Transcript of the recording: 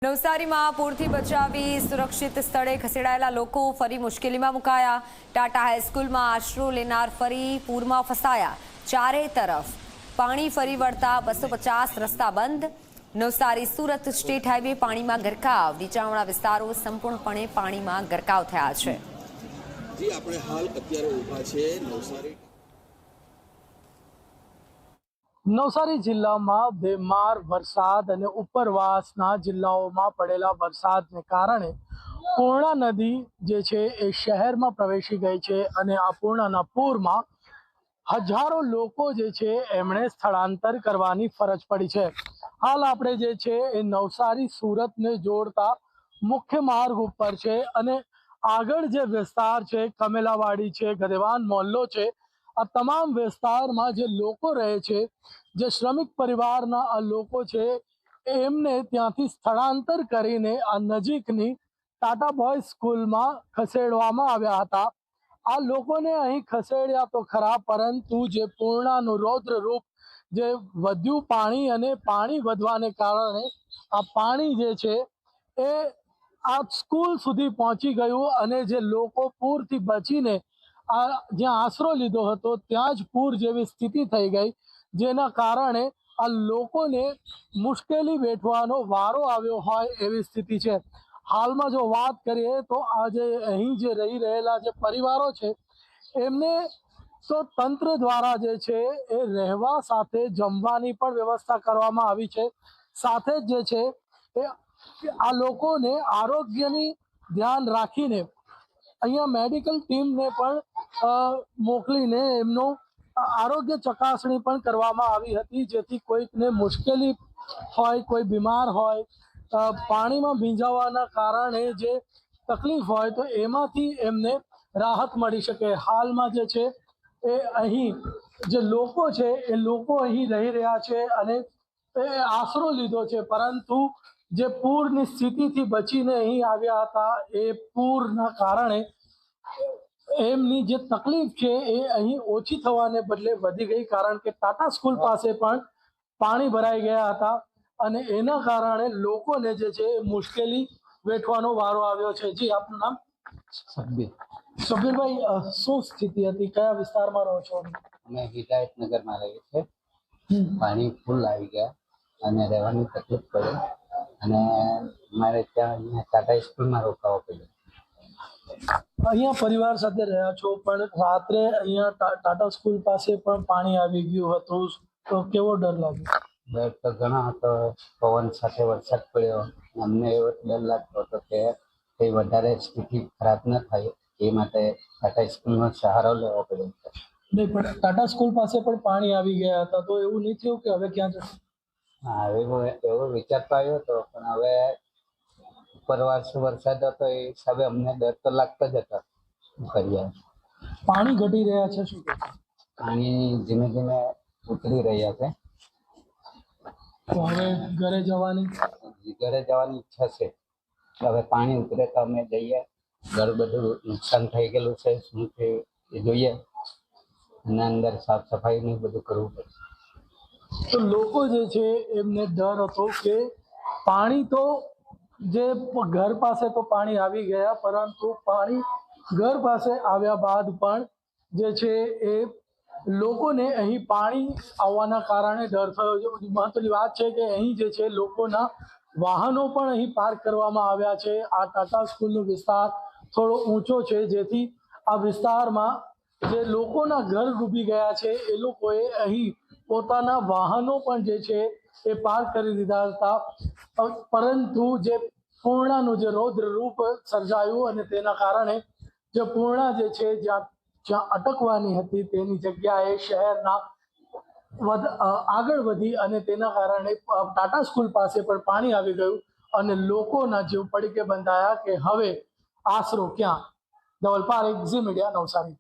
નવસારીમાં પૂરથી બચાવી સુરક્ષિત સ્થળે ખસેડાયેલા લોકો ફરી મુશ્કેલીમાં મુકાયા। ટાટા હાઈસ્કૂલમાં આશરો લેનાર ફરી પૂરમાં ફસાયા। ચારે તરફ પાણી ફરી વળતા 250 રસ્તા બંધ। નવસારી સુરત સ્ટેટ હાઈવે પાણીમાં ગરકાવ। નીચાણવાળા વિસ્તારો સંપૂર્ણપણે પાણીમાં ગરકાવ થયા છે। જી આપણે હાલ અત્યારે ઊભા છે નવસારી જિલ્લામાં બેમાર વરસાદ અને ઉપરવાસના જિલ્લાઓમાં પડેલા વરસાદને કારણે પૂર્ણા નદી જે છે એ શહેરમાં પ્રવેશી ગઈ છે અને આ પૂર્ણાના પૂરમાં હજારો લોકો જે છે એમણે સ્થળાંતર કરવાની ફરજ પડી છે। હાલ આપણે જે છે એ નવસારી સુરતને જોડતા મુખ્ય માર્ગ ઉપર છે અને આગળ જે વિસ્તાર છે કમેલાવાડી છે, ગદેવાન મોહલ્લો છે, આ તમામ વિસ્તારમાં જે લોકો રહે છે, જે શ્રમિક પરિવારના આ લોકો છે, એમને ત્યાંથી સ્થળાંતર કરીને આ નજીકની ટાટા બોયઝ સ્કૂલમાં ખસેડવામાં આવ્યા હતા। આ લોકોને અહીં ખસેડ્યા તો ખરા, પરંતુ જે પૂર્ણાનું રૌદ્ર રૂપ જે વધ્યું પાણી અને પાણી વધવાને કારણે આ પાણી જે છે એ આ સ્કૂલ સુધી પહોંચી ગયું અને જે લોકો પૂરથી બચીને જ્યાં આશરો લીધો હતો ત્યાં જ પૂર જેવી સ્થિતિ થઈ ગઈ, જેના કારણે આ લોકોને મુશ્કેલી વેઠવાનો વારો આવ્યો હોય એવી સ્થિતિ છે। હાલમાં જો વાત કરીએ તો આજે અહીં જે રહી રહેલા જે પરિવારો છે એમને તો તંત્ર દ્વારા જે છે એ રહેવા સાથે જમવાની પણ વ્યવસ્થા કરવામાં આવી છે। સાથે જ જે છે એ આ લોકોને આરોગ્યની ધ્યાન રાખીને અહીંયા મેડિકલ ટીમને પણ મોકલીને એમનું આરોગ્ય ચકાસણી પણ કરવામાં આવી હતી, જેથી કોઈકને મુશ્કેલી હોય, કોઈ બીમાર હોય, પાણીમાં ભીંજાવાના કારણે જે તકલીફ હોય તો એમાંથી એમને રાહત મળી શકે। હાલમાં જે છે એ અહીં જે લોકો છે એ લોકો અહીં રહી રહ્યા છે અને એ આશરો લીધો છે, પરંતુ જે પૂરની સ્થિતિથી બચીને અહીં આવ્યા હતા એ પૂરના કારણે એમની જે તકલીફ છે એ અહીં ઓછી થવાને બદલે વધી ગઈ, કારણ કે ટાટા સ્કૂલ પાસે પણ પાણી ભરાઈ ગયા હતા અને એના કારણે લોકોને જે છે મુશ્કેલી વેઠવાનો વારો આવ્યો છે। જી આપનું નામ? સબીરભાઈ, શું સ્થિતિ હતી? કયા વિસ્તારમાં રહો છો? અમે હિદાયતનગરમાં રહીએ છીએ। પાણી ફૂલ આવી ગયા અને રહેવાની તકલીફ પડી અને અમારે ત્યાં અહીંયા ટાટા સ્કૂલમાં રોકાવો પડ્યો। અહીંયા પરિવાર સાથે રહ્યા છો, પણ રાત્રે અહીંયા ટાટા સ્કૂલ પાસે પણ પાણી આવી ગયું હતું, તો કેવો ડર લાગ્યો? ડર તો ઘણો હતો। પવન સાથે વરસાદ પડ્યો, અમને એવો ડર લાગતો હતો કે કંઈ વધારે સ્થિતિ ખરાબ ન થાય, એ માટે ટાટા સ્કૂલનો સહારો લેવો પડ્યો હતો। નહીં, પણ ટાટા સ્કૂલ પાસે પણ પાણી આવી ગયા હતા, તો એવું નહીં થયું કે હવે ક્યાં જશે? હા, એવો વિચાર તો આવ્યો હતો, પણ હવે ઉપરવાસ વરસાદ હતો એ હિસાબે અમને ડર તો લાગતો જ હતો। કરીએ પાણી ઘટી રહ્યા છે, શું કહે? પાણી ધીમે ધીમે ઉતરી રહ્યા છે, તો હવે ઘરે જવાની ઈચ્છા છે। હવે પાણી ઉતરે તો અમે જઈએ, ઘર બધું નુકસાન થઈ ગયેલું છે, શું છે એ જોઈએ અને અંદર સાફ સફાઈ ને બધું કરવું પડશે। તો લોકો જે છે એમને ડર હતો કે પાણી તો જે ઘર પાસે તો પાણી આવી ગયા, પરંતુ પાણી ઘર પાસે આવ્યા બાદ પણ જે છે એ લોકોને અહીં પાણી આવવાના કારણે ડર થયો છે। મહત્વની વાત છે કે અહીં જે છે લોકોના વાહનો પણ અહીં પાર્ક કરવામાં આવ્યા છે। આ ટાટા સ્કૂલનો વિસ્તાર થોડો ઊંચો છે, જેથી આ વિસ્તારમાં જે લોકોના ઘર ડૂબી ગયા છે એ લોકોએ અહીં પોતાના વાહનો પણ જે છે એ પાર્ક કરી દીધા હતા, પરંતુ જે પૂર્ણાનું જે રૌદ્ર રૂપ સર્જાયું અને તેના કારણે જે પૂર્ણા જે છે જ્યાં અટકવાની હતી તેની જગ્યાએ શહેરના આગળ વધી અને તેના કારણે ટાટા સ્કૂલ પાસે પણ પાણી આવી ગયું અને લોકોના જીવ પડીકે બંધાયા કે હવે આશરો ક્યાં? ધવલ પારેખ, ઝી મીડિયા, નવસારી।